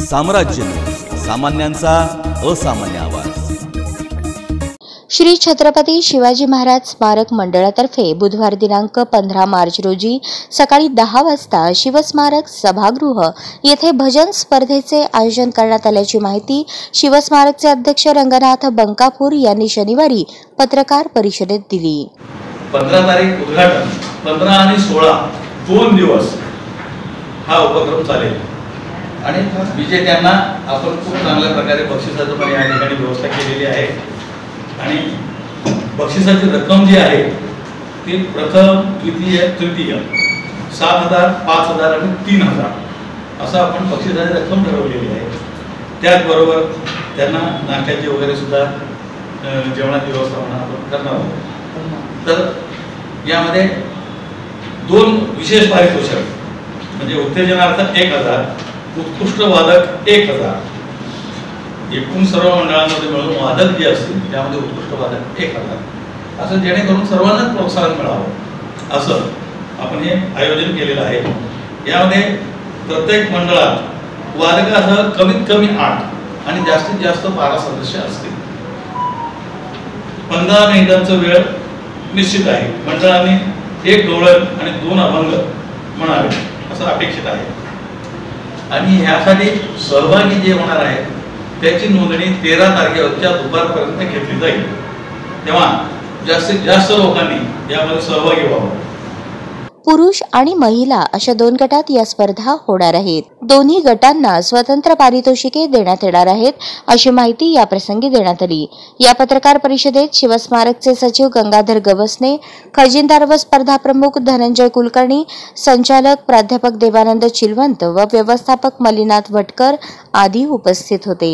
साम्राज्य, सामान्यांचा असामान्य आवाज। श्री छत्रपती शिवाजी महाराज स्मारक मंडळातर्फे बुधवार दिनांक 15 मार्च रोजी सकाळी 10 वाजता शिवस्मारक सभागृह येथे भजन स्पर्धेचे आयोजन करण्यात आल्याची माहिती शिवस्मारकचे अध्यक्ष रंगनाथ बंकापूर यांनी शनिवारी पत्रकार परिषदेत दिली। 15 तारीख उद्घाटन, 15 आणि 16 2 दिवस हा उपक्रम चालेल आणि विजेत्यांना आपण खूप चांगल्या प्रकारे बक्षिसाची पण या ठिकाणी व्यवस्था केलेली आहे आणि बक्षिसाची रक्कम जी आहे ती प्रथम, द्वितीय, तृतीय 7,000, 5,000 आणि 3,000 असं आपण बक्षिसाची रक्कम ठरवलेली आहे। त्याचबरोबर त्यांना नाश्त्याची वगैरे सुद्धा जेवणाची व्यवस्था आपण करणार आहोत। तर यामध्ये 2 विशेष पारितोषिक म्हणजे उत्तेजनार्थ 1,000, उत्कृष्ट वादक 1,000, एकूण सर्व मंडळांमध्ये मिळून वादक जे असतील त्यामध्ये उत्कृष्ट वादक 1,000 असं जेणेकरून सर्वांनाच प्रोत्साहन मिळावं असं आपण हे आयोजन केलेलं आहे। यामध्ये प्रत्येक मंडळात वादकासह कमीत कमी 8 आणि जास्तीत जास्त 12 सदस्य असतील। 15 मिनिटांचा वेळ निश्चित आहे। मंडळाने 1 डोळण आणि 2 अभंग म्हणावे असं अपेक्षित आहे आणि यासाठी सहभागी जे होणार आहेत त्याची नोंदणी 13 तारखेच्या दुपारपर्यंत घेतली जाईल। तेव्हा जास्तीत जास्त लोकांनी यामध्ये सहभागी व्हावं। पुरुष आणि महिला अशा 2 गटात या स्पर्धा होणार आहेत। दोन्ही गटांना स्वतंत्र पारितोषिके देण्यात येणार आहेत अशी माहिती या प्रसंगी देण्यात आली। या पत्रकार परिषदेत शिवस्मारकचे सचिव गंगाधर गवसने, खजिनदार व स्पर्धा प्रमुख धनंजय कुलकर्णी, संचालक प्राध्यापक देवानंद चिलवंत व व्यवस्थापक मल्लीनाथ भटकर आदी उपस्थित होते।